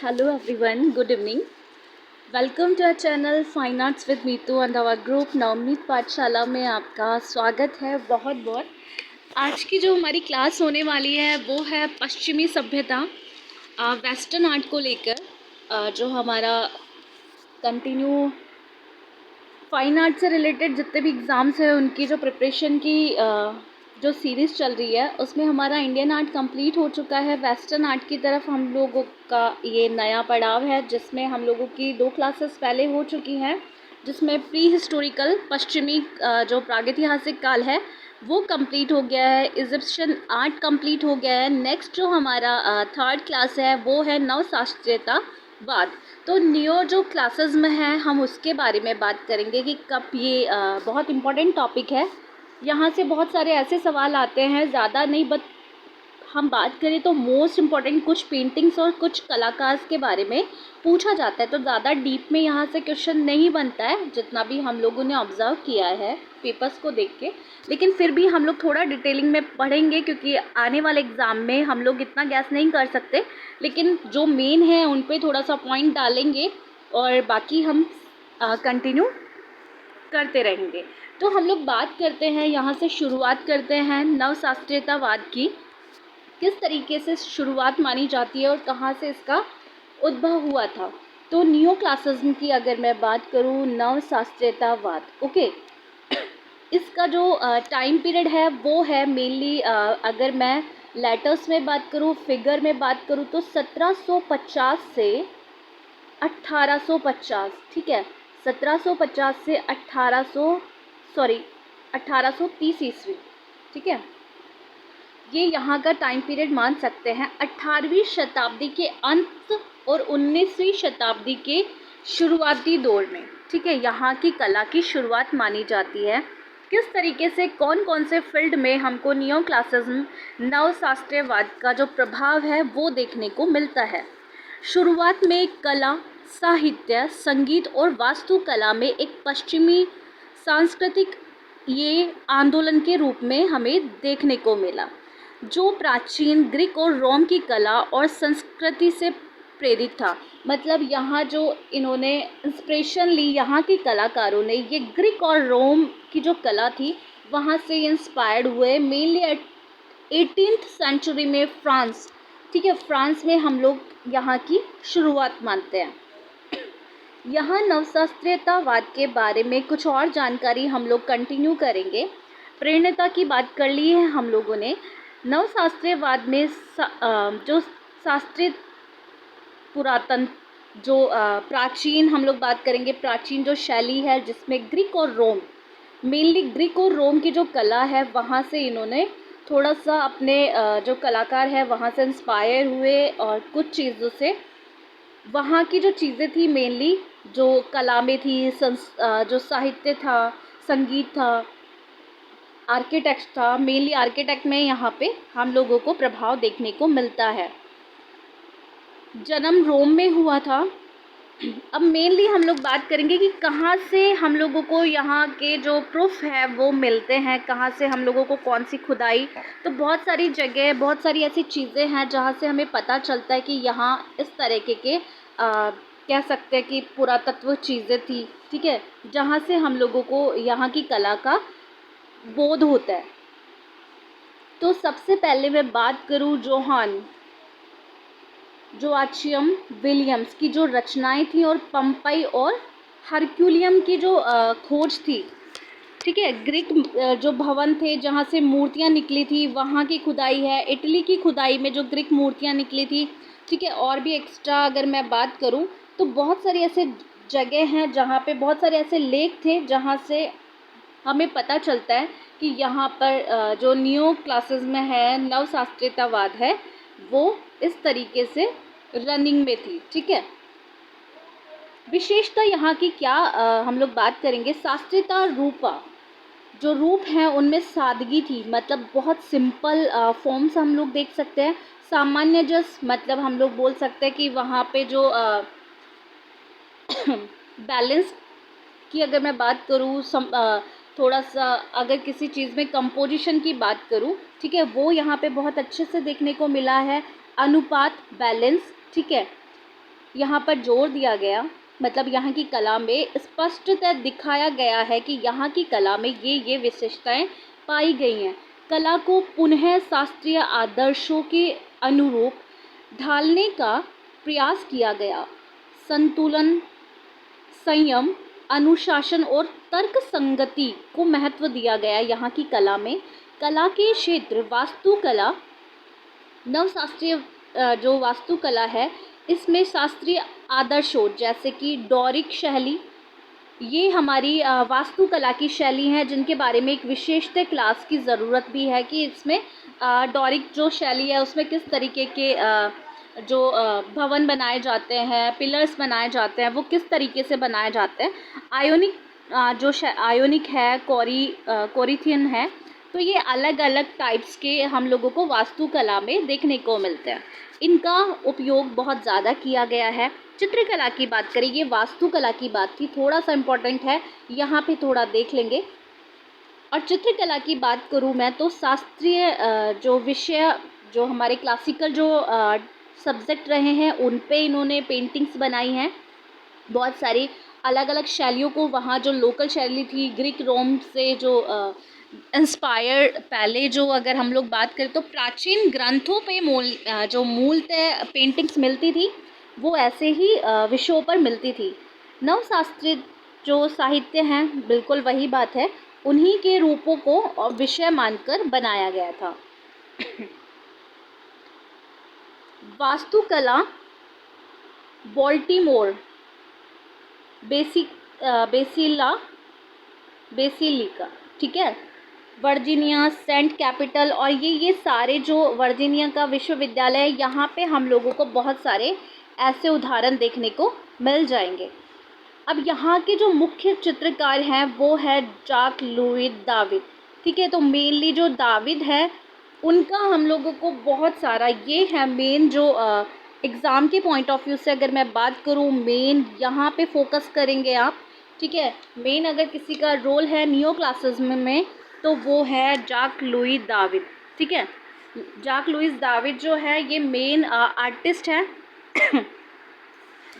Hello everyone, good evening. Welcome to our channel fine arts with Meetu and our group Navneet Pathshala में आपका स्वागत है बहुत बहुत। आज की जो हमारी क्लास होने वाली है वो है पश्चिमी सभ्यता, वेस्टर्न आर्ट को लेकर। जो हमारा कंटिन्यू फाइन आर्ट से रिलेटेड जितने भी एग्ज़ाम्स हैं उनकी जो प्रिपरेशन की जो सीरीज़ चल रही है उसमें हमारा इंडियन आर्ट कंप्लीट हो चुका है। वेस्टर्न आर्ट की तरफ हम लोगों का ये नया पड़ाव है जिसमें हम लोगों की 2 क्लासेस पहले हो चुकी हैं, जिसमें प्री हिस्टोरिकल पश्चिमी जो प्रागैतिहासिक काल है वो कंप्लीट हो गया है, इजिप्शियन आर्ट कंप्लीट हो गया है। नेक्स्ट जो हमारा थर्ड क्लास है वो है नवशास्त्रीयतावाद। तो न्यू जो क्लासेस में है हम उसके बारे में बात करेंगे कि कब ये बहुत इम्पोर्टेंट टॉपिक है। यहाँ से बहुत सारे ऐसे सवाल आते हैं, ज़्यादा नहीं बट हम बात करें तो मोस्ट इम्पॉर्टेंट कुछ पेंटिंग्स और कुछ कलाकार के बारे में पूछा जाता है। तो ज़्यादा डीप में यहाँ से क्वेश्चन नहीं बनता है जितना भी हम लोगों ने ऑब्ज़र्व किया है पेपर्स को देख के, लेकिन फिर भी हम लोग थोड़ा डिटेलिंग में पढ़ेंगे क्योंकि आने वाले एग्ज़ाम में हम लोग इतना गैस नहीं कर सकते, लेकिन जो मेन है उन पर थोड़ा सा पॉइंट डालेंगे और बाकी हम कंटिन्यू करते रहेंगे। तो हम लोग बात करते हैं, यहाँ से शुरुआत करते हैं नवशास्त्रीयतावाद की। किस तरीके से शुरुआत मानी जाती है और कहाँ से इसका उद्भव हुआ था। तो न्यू क्लासिज्म की अगर मैं बात करूँ, नवशास्त्रीयतावाद, ओके, इसका जो टाइम पीरियड है वो है मेनली, अगर मैं लेटर्स में बात करूँ, फिगर में बात करूँ तो 1750 से 1850, ठीक है, 1750 से 1830 ईस्वी, ठीक है, ये यहाँ का टाइम पीरियड मान सकते हैं। 18वीं शताब्दी के अंत और 19वीं शताब्दी के शुरुआती दौर में, ठीक है, यहाँ की कला की शुरुआत मानी जाती है। किस तरीके से कौन कौन से फील्ड में हमको नियो क्लासिज्म नवशास्त्रीयवाद का जो प्रभाव है वो देखने को मिलता है। शुरुआत में कला, साहित्य, संगीत और वास्तुकला में एक पश्चिमी सांस्कृतिक ये आंदोलन के रूप में हमें देखने को मिला, जो प्राचीन ग्रीक और रोम की कला और संस्कृति से प्रेरित था। मतलब यहाँ जो इन्होंने इंस्पिरेशन ली, यहाँ के कलाकारों ने ये ग्रीक और रोम की जो कला थी वहाँ से इंस्पायर्ड हुए। मेनली 18th सेंचुरी में फ्रांस, ठीक है, फ्रांस में हम लोग यहाँ की शुरुआत मानते हैं। यहाँ नवशास्त्रीयतावाद के बारे में कुछ और जानकारी हम लोग कंटिन्यू करेंगे। प्रेरणा की बात कर ली है हम लोगों ने। नवशास्त्रीयवाद में जो शास्त्रीय पुरातन जो प्राचीन हम लोग बात करेंगे, प्राचीन जो शैली है जिसमें ग्रीक और रोम, मेनली ग्रीक और रोम की जो कला है वहाँ से इन्होंने थोड़ा सा अपने जो कलाकार है वहाँ से इंस्पायर हुए और कुछ चीज़ों से वहाँ की जो चीज़ें थी मेनली जो कला में थी, जो साहित्य था, संगीत था, आर्किटेक्ट था, मेनली आर्किटेक्ट में यहाँ पे हम लोगों को प्रभाव देखने को मिलता है। जन्म रोम में हुआ था। अब मेनली हम लोग बात करेंगे कि कहाँ से हम लोगों को यहाँ के जो प्रूफ है वो मिलते हैं, कहाँ से हम लोगों को कौन सी खुदाई। तो बहुत सारी जगह, बहुत सारी ऐसी चीज़ें हैं जहाँ से हमें पता चलता है कि यहाँ इस तरीके के कह सकते हैं कि पुरातत्व चीज़ें थी, ठीक है, जहाँ से हम लोगों को यहाँ की कला का बोध होता है। तो सबसे पहले मैं बात करूँ जोआचियम विलियम्स की जो रचनाएं थी और पंपई और हरक्यूलियम की जो खोज थी, ठीक है, ग्रीक जो भवन थे जहाँ से मूर्तियाँ निकली थी वहाँ की खुदाई है। इटली की खुदाई में जो ग्रीक मूर्तियाँ निकली थी, ठीक है, और भी एक्स्ट्रा अगर मैं बात करूँ तो बहुत सारी ऐसे जगह हैं जहाँ पे बहुत सारे ऐसे लेख थे जहाँ से हमें पता चलता है कि यहाँ पर जो न्यू क्लासेस में है नवशास्त्रीयतावाद है वो इस तरीके से रनिंग में थी, ठीक है। विशेषता यहाँ की क्या हम लोग बात करेंगे, शास्त्रीयता रूपा जो रूप हैं उनमें सादगी थी, मतलब बहुत सिंपल फॉर्म्स हम लोग देख सकते हैं। सामान्य जस मतलब हम लोग बोल सकते हैं कि वहाँ पे जो बैलेंस की अगर मैं बात करूँ, थोड़ा सा अगर किसी चीज़ में कंपोजिशन की बात करूँ, ठीक है, वो यहाँ पे बहुत अच्छे से देखने को मिला है। अनुपात, बैलेंस, ठीक है, यहाँ पर जोर दिया गया, मतलब यहाँ की कला में स्पष्टतः दिखाया गया है कि यहाँ की कला में ये विशेषताएं पाई गई हैं। कला को पुनः शास्त्रीय आदर्शों के अनुरूप ढालने का प्रयास किया गया। संतुलन, संयम, अनुशासन और तर्क संगति को महत्व दिया गया यहाँ की कला में। कला के क्षेत्र वास्तुकला, नवशास्त्रीय जो वास्तुकला है इसमें शास्त्रीय आदर्शों जैसे कि डोरिक शैली, ये हमारी वास्तुकला की शैली हैं जिनके बारे में एक विशेषतः क्लास की ज़रूरत भी है कि इसमें डोरिक जो शैली है उसमें किस तरीके के जो भवन बनाए जाते हैं, पिलर्स बनाए जाते हैं, वो किस तरीके से बनाए जाते हैं। आयोनिक जो आयोनिक है, कोरिथियन है, तो ये अलग अलग टाइप्स के हम लोगों को वास्तुकला में देखने को मिलते हैं। इनका उपयोग बहुत ज़्यादा किया गया है। चित्रकला की बात करें, ये वास्तुकला की बात थी, थोड़ा सा इम्पोर्टेंट है, यहाँ पे थोड़ा देख लेंगे। और चित्रकला की बात करूँ मैं तो शास्त्रीय जो विषय, जो हमारे क्लासिकल जो सब्जेक्ट रहे हैं उन पे इन्होंने पेंटिंग्स बनाई हैं। बहुत सारी अलग अलग शैलियों को, वहाँ जो लोकल शैली थी ग्रीक रोम से जो इंस्पायर्ड, पहले जो अगर हम लोग बात करें तो प्राचीन ग्रंथों पे जो मूलतः पेंटिंग्स मिलती थी वो ऐसे ही विषयों पर मिलती थी। नवशास्त्रीय जो साहित्य हैं बिल्कुल वही बात है, उन्हीं के रूपों को विषय मानकर बनाया गया था। वास्तुकला बाल्टीमोर, बेसिलिका, ठीक है, वर्जीनिया, सेंट कैपिटल, और ये सारे जो वर्जीनिया का विश्वविद्यालय है, यहाँ पे हम लोगों को बहुत सारे ऐसे उदाहरण देखने को मिल जाएंगे। अब यहाँ के जो मुख्य चित्रकार हैं वो है जाक लुइस दाविद, ठीक है। तो मेनली जो दाविद है उनका हम लोगों को बहुत सारा, ये है मेन जो एग्ज़ाम के पॉइंट ऑफ व्यू से अगर मैं बात करूँ, मेन यहाँ पे फोकस करेंगे आप, ठीक है। मेन अगर किसी का रोल है नियो क्लासिज्म में तो वो है जाक लुइस दाविद, ठीक है। जाक लुइस दाविद जो है ये मेन आर्टिस्ट है।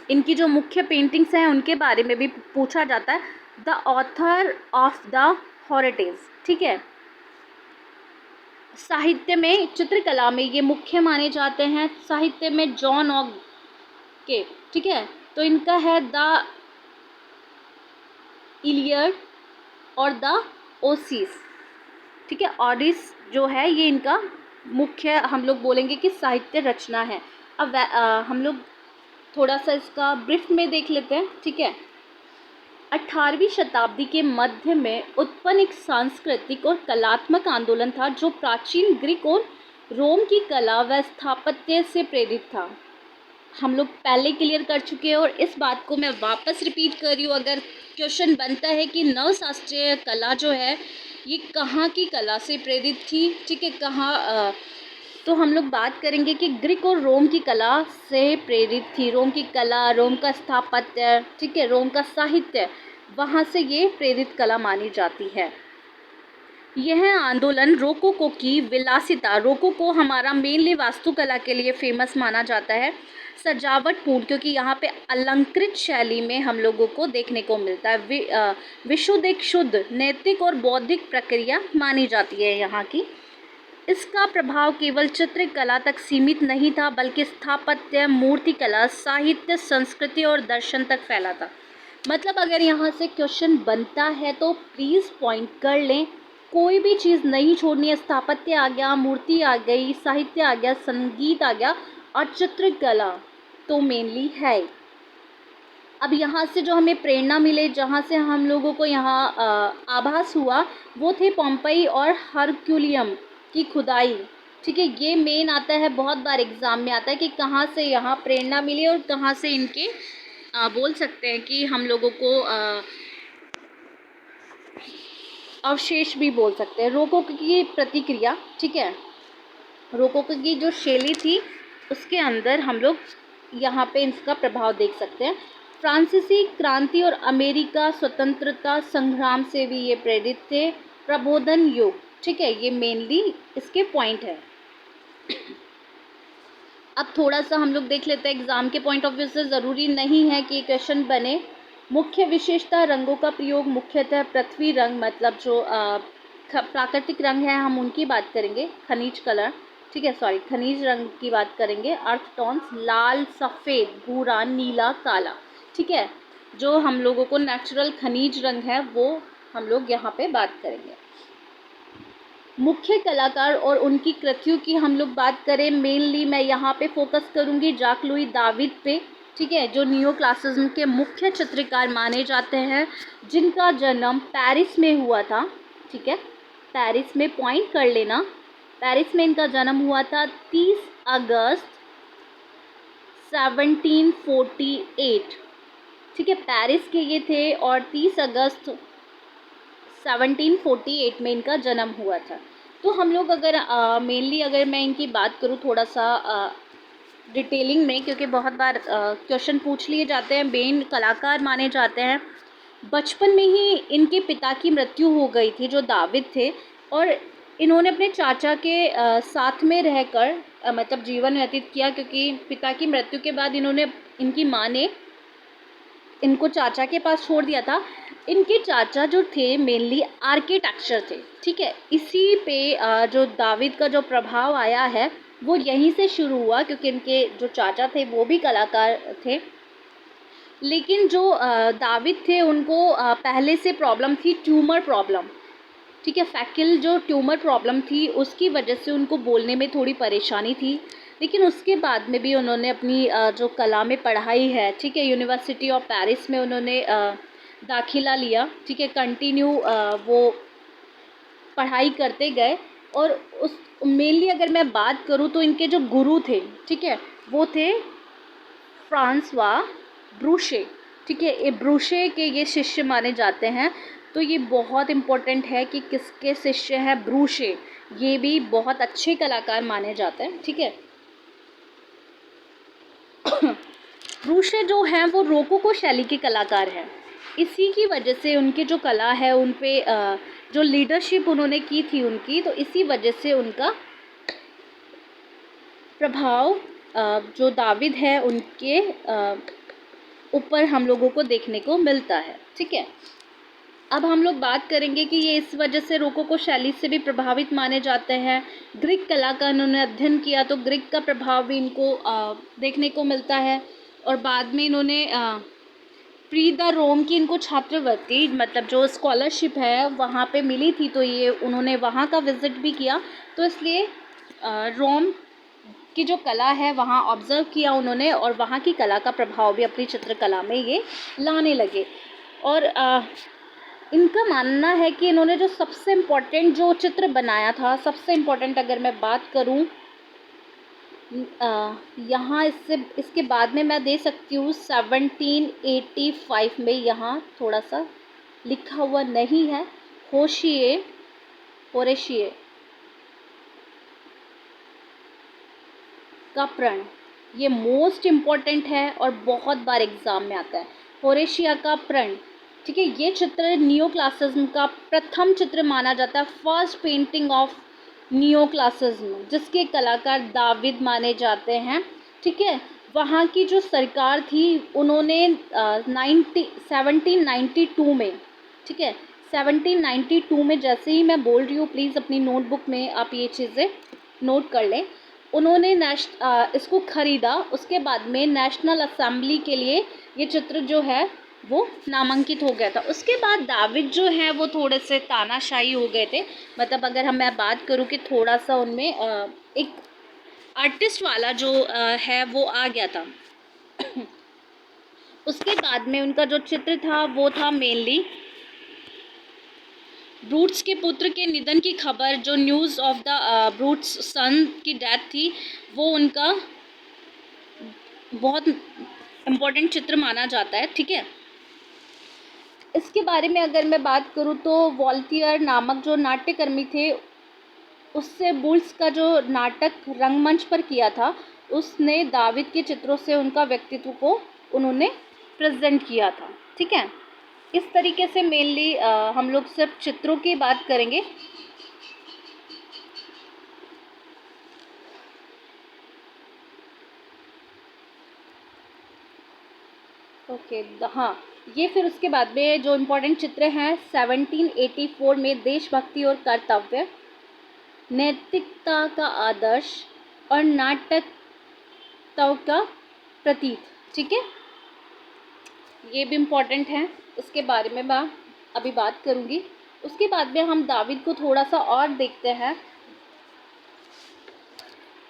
इनकी जो मुख्य पेंटिंग्स हैं उनके बारे में भी पूछा जाता है, द ऑथर ऑफ द हॉरिटेज, ठीक है। साहित्य में, चित्रकला में ये मुख्य माने जाते हैं। साहित्य में जॉन ऑग के, ठीक है, तो इनका है द इलियड और द ओसिस, ठीक है। ऑडिस जो है ये इनका मुख्य हम लोग बोलेंगे कि साहित्य रचना है। अब हम लोग थोड़ा सा इसका ब्रीफ में देख लेते हैं, ठीक है। 18वीं शताब्दी के मध्य में उत्पन्न एक सांस्कृतिक और कलात्मक आंदोलन था जो प्राचीन ग्रीक और रोम की कला व स्थापत्य से प्रेरित था। हम लोग पहले क्लियर कर चुके हैं और इस बात को मैं वापस रिपीट कर रही हूँ। अगर क्वेश्चन बनता है कि नवशास्त्रीय कला जो है ये कहाँ की कला से प्रेरित थी, ठीक है, कहाँ, तो हम लोग बात करेंगे कि ग्रीक और रोम की कला से प्रेरित थी। रोम की कला, रोम का स्थापत्य, ठीक है, रोम का साहित्य, वहाँ से ये प्रेरित कला मानी जाती है। यह आंदोलन रोकोको की विलासिता, रोकोको हमारा मेनली वास्तुकला के लिए फेमस माना जाता है, सजावटपूर्ण, क्योंकि यहाँ पे अलंकृत शैली में हम लोगों को देखने को मिलता है। विशुद्ध, एक शुद्ध नैतिक और बौद्धिक प्रक्रिया मानी जाती है यहाँ की। इसका प्रभाव केवल चित्रकला तक सीमित नहीं था बल्कि स्थापत्य, मूर्तिकला, साहित्य, संस्कृति और दर्शन तक फैला था। मतलब अगर यहाँ से क्वेश्चन बनता है तो प्लीज़ पॉइंट कर लें, कोई भी चीज़ नहीं छोड़नी है। स्थापत्य आ गया, मूर्ति आ गई, साहित्य आ गया, संगीत आ गया और चित्रकला तो मेनली है। अब यहाँ से जो हमें प्रेरणा मिले, जहाँ से हम लोगों को यहाँ आभास हुआ, वो थे पोम्पई और हरक्यूलियम की खुदाई, ठीक है। ये मेन आता है, बहुत बार एग्ज़ाम में आता है कि कहाँ से यहाँ प्रेरणा मिली और कहाँ से इनके बोल सकते हैं कि हम लोगों को अवशेष भी बोल सकते हैं। रोकोको की प्रतिक्रिया, ठीक है, रोकोको की जो शैली थी उसके अंदर हम लोग यहाँ पे इसका प्रभाव देख सकते हैं। फ्रांसीसी क्रांति और अमेरिका स्वतंत्रता संग्राम से भी ये प्रेरित थे। प्रबोधन युग, ठीक है, ये मेनली इसके पॉइंट है। अब थोड़ा सा हम लोग देख लेते हैं एग्ज़ाम के पॉइंट ऑफ व्यू से, ज़रूरी नहीं है कि क्वेश्चन बने। मुख्य विशेषता रंगों का प्रयोग मुख्यतः पृथ्वी रंग, मतलब जो प्राकृतिक रंग है हम उनकी बात करेंगे, खनिज कलर, ठीक है, सॉरी खनिज रंग की बात करेंगे। अर्थ टोन्स लाल, सफ़ेद, भूरा, नीला, काला, ठीक है, जो हम लोगों को नेचुरल खनिज रंग है वो हम लोग यहाँ पे बात करेंगे। मुख्य कलाकार और उनकी कृतियों की हम लोग बात करें, मेनली मैं यहाँ पे फोकस करूँगी जैक लुई दाविद पे, ठीक है, जो नियो क्लासिज्म के मुख्य चित्रकार माने जाते हैं, जिनका जन्म पेरिस में हुआ था, ठीक है, पेरिस में पॉइंट कर लेना, पेरिस में इनका जन्म हुआ था 30 अगस्त 1748, ठीक है, पेरिस के ये थे और 30 अगस्त 1748 में इनका जन्म हुआ था। तो हम लोग अगर मेनली अगर मैं इनकी बात करूँ थोड़ा सा डिटेलिंग में, क्योंकि बहुत बार क्वेश्चन पूछ लिए जाते हैं, मेन कलाकार माने जाते हैं। बचपन में ही इनके पिता की मृत्यु हो गई थी, जो दाविद थे, और इन्होंने अपने चाचा के साथ में रहकर मतलब जीवन व्यतीत किया, क्योंकि पिता की मृत्यु के बाद इनकी माँ ने इनको चाचा के पास छोड़ दिया था। इनके चाचा जो थे मेनली आर्किटेक्चर थे, ठीक है, इसी पे जो दाविद का जो प्रभाव आया है वो यहीं से शुरू हुआ, क्योंकि इनके जो चाचा थे वो भी कलाकार थे। लेकिन जो दाविद थे उनको पहले से प्रॉब्लम थी, ट्यूमर प्रॉब्लम, ठीक है, फैकल जो ट्यूमर प्रॉब्लम थी उसकी वजह से उनको बोलने में थोड़ी परेशानी थी। लेकिन उसके बाद में भी उन्होंने अपनी जो कला में पढ़ाई है, ठीक है, यूनिवर्सिटी ऑफ पेरिस में उन्होंने दाखिला लिया, ठीक है, कंटिन्यू वो पढ़ाई करते गए। और उस मेनली अगर मैं बात करूँ तो इनके जो गुरु थे, ठीक है, वो थे फ्रांसवा ब्रूशे, ठीक है, ये ब्रूशे के ये शिष्य माने जाते हैं। तो ये बहुत इम्पोर्टेंट है कि किसके शिष्य हैं, ब्रूशे, ये भी बहुत अच्छे कलाकार माने जाते हैं, ठीक है। ब्रूशे जो हैं वो रोकोको शैली के कलाकार हैं। इसी की वजह से उनकी जो कला है उन पे जो लीडरशिप उन्होंने की थी उनकी, तो इसी वजह से उनका प्रभाव जो दाविद है उनके ऊपर हम लोगों को देखने को मिलता है, ठीक है। अब हम लोग बात करेंगे कि ये इस वजह से रोकोको शैली से भी प्रभावित माने जाते हैं। ग्रीक कला का इन्होंने अध्ययन किया तो ग्रीक का प्रभाव भी इनको देखने को मिलता है। और बाद में इन्होंने प्री द रोम की इनको छात्रवृत्ति, मतलब जो स्कॉलरशिप है वहाँ पे मिली थी, तो ये उन्होंने वहाँ का विज़िट भी किया, तो इसलिए रोम की जो कला है वहाँ ऑब्ज़र्व किया उन्होंने, और वहाँ की कला का प्रभाव भी अपनी चित्रकला में ये लाने लगे। और इनका मानना है कि इन्होंने जो सबसे इम्पोर्टेंट जो चित्र बनाया था, सबसे इम्पोर्टेंट अगर मैं बात करूँ यहाँ इसके बाद में मैं दे सकती हूँ 1785 में, यहाँ थोड़ा सा लिखा हुआ नहीं है, होरेशिए का प्रण, ये मोस्ट इम्पॉर्टेंट है और बहुत बार एग्ज़ाम में आता है। होरेशिया का प्रण, ठीक है, ये चित्र नियो क्लासिज्म का प्रथम चित्र माना जाता है, first painting of neo classicism, जिसके कलाकार दाविद माने जाते हैं, ठीक है। वहाँ की जो सरकार थी उन्होंने 1792 में, ठीक है, 1792 में, जैसे ही मैं बोल रही हूँ प्लीज़ अपनी नोटबुक में आप ये चीज़ें नोट कर लें, उन्होंने इसको ख़रीदा। उसके बाद में नेशनल असेंबली के लिए ये चित्र जो है वो नामांकित हो गया था। उसके बाद दाविद जो है वो थोड़े से तानाशाही हो गए थे, मतलब अगर मैं बात करूँ कि थोड़ा सा उनमें एक आर्टिस्ट वाला जो है वो आ गया था। उसके बाद में उनका जो चित्र था वो था मेनली ब्रूट्स के पुत्र के निधन की खबर, जो न्यूज़ ऑफ द ब्रूट्स सन की डेथ थी, वो उनका बहुत इम्पोर्टेंट चित्र माना जाता है, ठीक है। इसके बारे में अगर मैं बात करूँ तो वॉल्टियर नामक जो नाट्यकर्मी थे, उससे बुल्स का जो नाटक रंगमंच पर किया था, उसने दाविद के चित्रों से उनका व्यक्तित्व को उन्होंने प्रेजेंट किया था, ठीक है। इस तरीके से मेनली हम लोग सिर्फ चित्रों की बात करेंगे। ओके, हाँ, ये फिर उसके बाद में जो इम्पोर्टेंट चित्र हैं 1784 में देशभक्ति और कर्तव्य, नैतिकता का आदर्श और नाटकता का प्रतीक। ठीक है, ये भी इम्पोर्टेंट हैं, इसके बारे में मैं अभी बात करूँगी। उसके बाद में हम दाविद को थोड़ा सा और देखते हैं।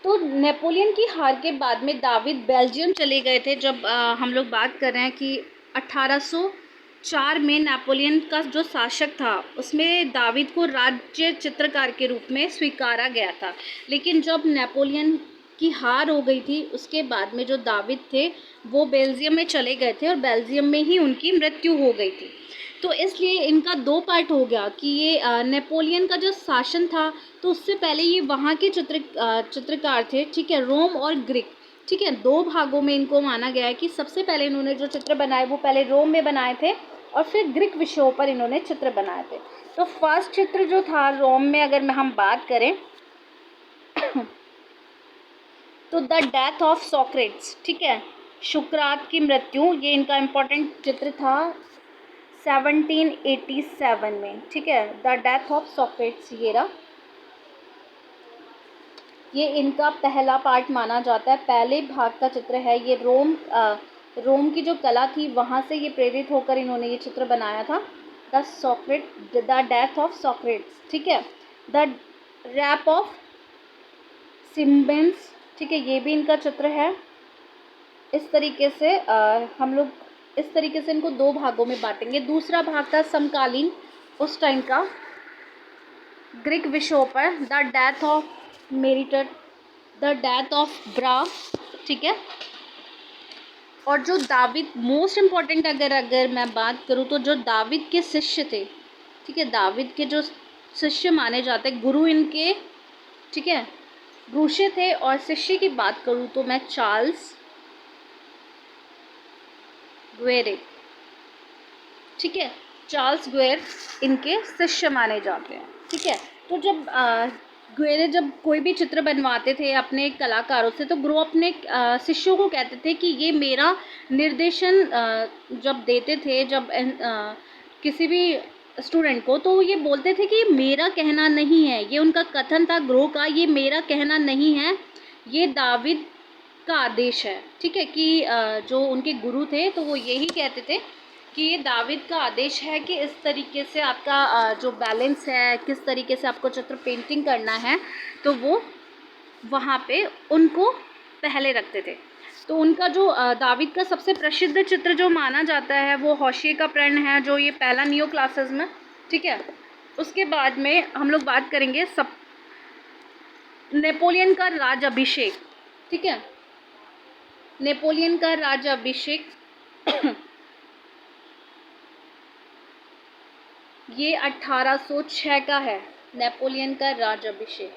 तो नेपोलियन की हार के बाद में दाविद बेल्जियम चले गए थे। जब हम लोग बात कर रहे हैं कि 1804 में नेपोलियन का जो शासक था उसमें दाविद को राज्य चित्रकार के रूप में स्वीकारा गया था। लेकिन जब नेपोलियन की हार हो गई थी उसके बाद में जो दाविद थे वो बेल्जियम में चले गए थे और बेल्जियम में ही उनकी मृत्यु हो गई थी। तो इसलिए इनका दो पार्ट हो गया कि ये नेपोलियन का जो शासन था तो उससे पहले ये वहाँ के चित्रकार थे, ठीक है, रोम और ग्रीक। ठीक है, दो भागों में इनको माना गया है कि सबसे पहले इन्होंने जो चित्र बनाए वो पहले रोम में बनाए थे और फिर ग्रीक विषयों पर इन्होंने चित्र बनाए थे। तो फर्स्ट चित्र जो था रोम में, अगर हम बात करें तो द डेथ ऑफ सोक्रेट्स, ठीक है, सुकरात की मृत्यु, ये इनका इम्पोर्टेंट चित्र था 1787 में। ठीक है, द डेथ ऑफ सोक्रेट्स, ये इनका पहला पार्ट माना जाता है, पहले भाग का चित्र है। ये रोम की जो कला थी वहाँ से ये प्रेरित होकर इन्होंने ये चित्र बनाया था, द डेथ ऑफ सोक्रेट्स। ठीक है, द रैप ऑफ सिम्बेंस, ठीक है, ये भी इनका चित्र है। इस तरीके से हम लोग इस तरीके से इनको दो भागों में बांटेंगे। दूसरा भाग था समकालीन उस टाइम का ग्रीक विषयों पर, द डेथ ऑफ मेरिटर, द डेथ ऑफ ब्रा। ठीक है, और जो दाविद, मोस्ट इम्पॉर्टेंट अगर मैं बात करूँ तो जो दाविद के शिष्य थे, ठीक है, दाविद के जो शिष्य माने जाते, गुरु इनके, ठीक है, ब्रूशे थे। और शिष्य की बात करूँ तो मैं चार्ल्स ग्वेरे, ठीक है, चार्ल्स ग्वेर इनके शिष्य माने जाते हैं। ठीक है, तो जब ग्वेरे जब कोई भी चित्र बनवाते थे अपने कलाकारों से तो गुरु अपने शिष्यों को कहते थे कि ये मेरा निर्देशन जब देते थे, जब किसी भी स्टूडेंट को, तो ये बोलते थे कि ये मेरा कहना नहीं है, ये उनका कथन था गुरु का, ये मेरा कहना नहीं है, ये दाविद का आदेश है। ठीक है, कि जो उनके गुरु थे तो वो यही कहते थे कि ये दाविद का आदेश है कि इस तरीके से आपका जो बैलेंस है, किस तरीके से आपको चित्र पेंटिंग करना है, तो वो वहाँ पे उनको पहले रखते थे। तो उनका जो दाविद का सबसे प्रसिद्ध चित्र जो माना जाता है वो होशे का प्रण है, जो ये पहला नियो क्लासेस में। ठीक है, उसके बाद में हम लोग बात करेंगे नेपोलियन का राज अभिषेक। ठीक है, नेपोलियन का राज अभिषेक ये 1806 का है, नेपोलियन का राज अभिषेक।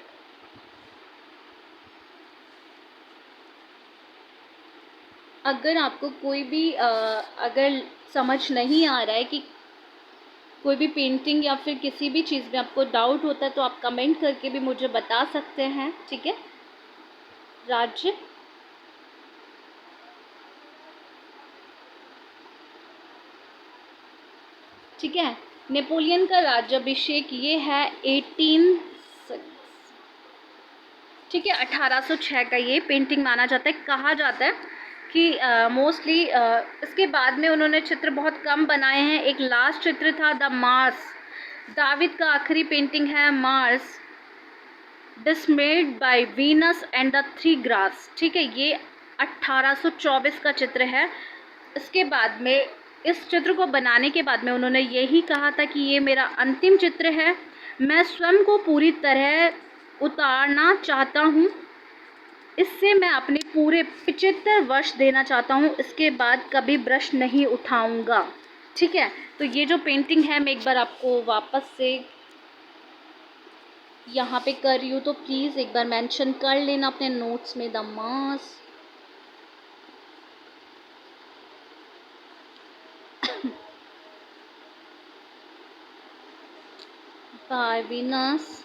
अगर आपको कोई भी अगर समझ नहीं आ रहा है कि कोई भी पेंटिंग या फिर किसी भी चीज़ में आपको डाउट होता है तो आप कमेंट करके भी मुझे बता सकते हैं। ठीक है, राज्य ठीक है, नेपोलियन का राज्याभिषेक ये है 1806 का ये पेंटिंग माना जाता है। कहा जाता है कि मोस्टली इसके बाद में उन्होंने चित्र बहुत कम बनाए हैं। एक लास्ट चित्र था द मार्स, दाविद का आखिरी पेंटिंग है Mars डिसमेड by Venus and the three grass. ठीक है, ये 1824 का चित्र है। इसके बाद में इस चित्र को बनाने के बाद में उन्होंने यही कहा था कि ये मेरा अंतिम चित्र है, मैं स्वयं को पूरी तरह उतारना चाहता हूँ, इससे मैं अपने पूरे 75 वर्ष देना चाहता हूँ, इसके बाद कभी ब्रश नहीं उठाऊँगा। ठीक है, तो ये जो पेंटिंग है मैं एक बार आपको वापस से यहाँ पे कर रही हूँ, तो प्लीज़ एक बार मेंशन कर लेना अपने नोट्स में, the mass by Venus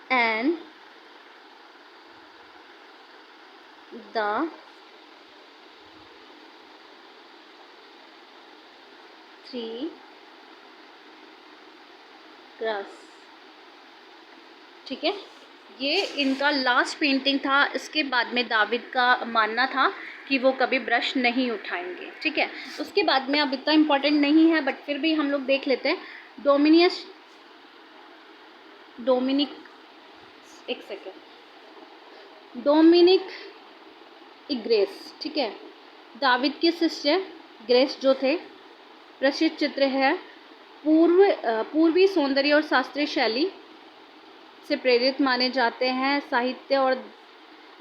and the three grass. ठीक है, ये इनका लास्ट पेंटिंग था। इसके बाद में दाविद का मानना था कि वो कभी ब्रश नहीं उठाएंगे। ठीक है, उसके बाद में अब इतना इम्पोर्टेंट नहीं है बट फिर भी हम लोग देख लेते हैं। Dominique Ingres. ठीक है, दाविद के शिष्य ग्रेस जो थे, प्रसिद्ध चित्र है, पूर्वी सौंदर्य और शास्त्रीय शैली से प्रेरित माने जाते हैं। साहित्य और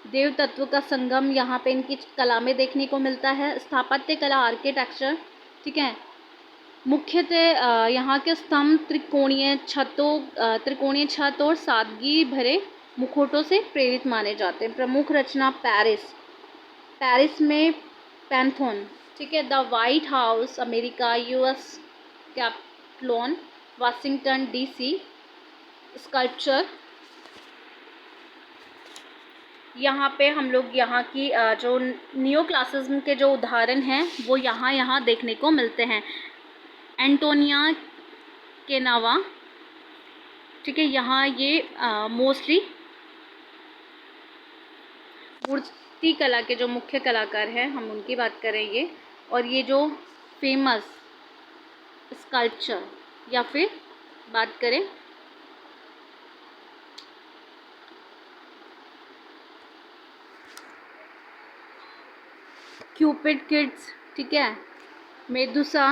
देव तत्व का संगम यहाँ पे इनकी कला में देखने को मिलता है। स्थापत्य कला, आर्किटेक्चर। ठीक है, मुख्यतः यहाँ के स्तंभ त्रिकोणीय छत और सादगी भरे मुखौटों से प्रेरित माने जाते हैं। प्रमुख रचना पेरिस में पैंथोन। ठीक है, the white house America, US Capitol, Washington DC sculpture. यहाँ पे हम लोग यहाँ की जो नियो क्लासिज्म के जो उदाहरण हैं वो यहाँ देखने को मिलते हैं। एंटोनिया केनावा। ठीक है, यहाँ ये मोस्टली मूर्ति कला के जो मुख्य कलाकार हैं हम उनकी बात करें ये। और ये जो फेमस स्कल्पचर या फिर बात करें क्यूपिड किड्स। ठीक है, मेदुसा,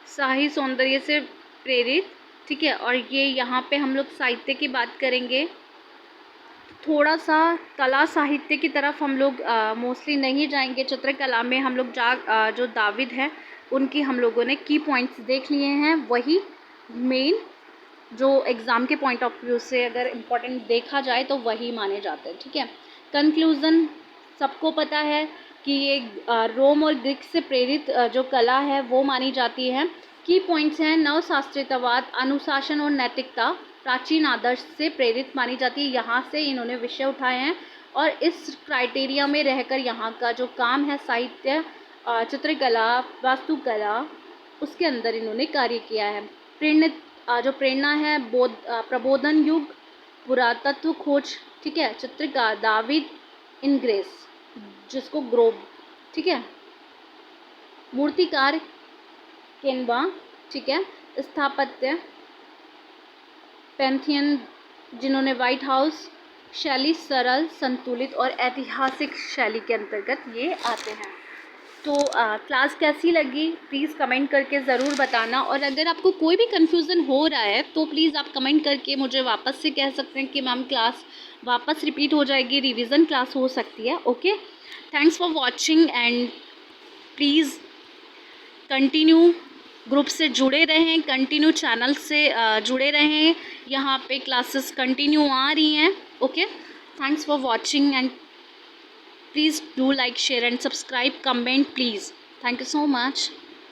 शाही सौंदर्य से प्रेरित। ठीक है, और ये यहाँ पे हम लोग साहित्य की बात करेंगे, थोड़ा सा कला साहित्य की तरफ हम लोग मोस्टली नहीं जाएंगे। चित्रकला में हम लोग जो दाविद है उनकी हम लोगों ने की पॉइंट्स देख लिए हैं, वही मेन जो एग्ज़ाम के पॉइंट ऑफ व्यू से अगर इम्पोर्टेंट देखा जाए तो वही माने जाते हैं। ठीक है, कंक्लूज़न सबको पता है कि ये रोम और ग्रीक से प्रेरित जो कला है वो मानी जाती है। की पॉइंट्स हैं, नवशास्त्रीयतावाद, अनुशासन और नैतिकता प्राचीन आदर्श से प्रेरित मानी जाती है। यहाँ से इन्होंने विषय उठाए हैं और इस क्राइटेरिया में रहकर यहाँ का जो काम है साहित्य, चित्रकला, वास्तुकला, उसके अंदर इन्होंने कार्य किया है। जो प्रेरणा है प्रबोधन युग, पुरातत्व खोज। ठीक है, चित्रकार दाविद इनग्रेस जिसको ग्रोव। ठीक है, मूर्तिकार केनवा। ठीक है, स्थापत्य पैंथियन जिन्होंने वाइट हाउस शैली सरल, संतुलित और ऐतिहासिक शैली के अंतर्गत ये आते हैं। तो क्लास कैसी लगी प्लीज़ कमेंट करके ज़रूर बताना। और अगर आपको कोई भी कन्फ्यूज़न हो रहा है तो प्लीज़ आप कमेंट करके मुझे वापस से कह सकते हैं कि मैम क्लास वापस रिपीट हो जाएगी, रिवीजन क्लास हो सकती है। Okay, thanks for watching and please continue group से जुड़े रहें, कंटिन्यू चैनल से जुड़े रहें। यहाँ पे क्लासेस कंटिन्यू आ रही हैं। Okay, thanks for watching and please do like, share and subscribe, comment please. Thank you so much.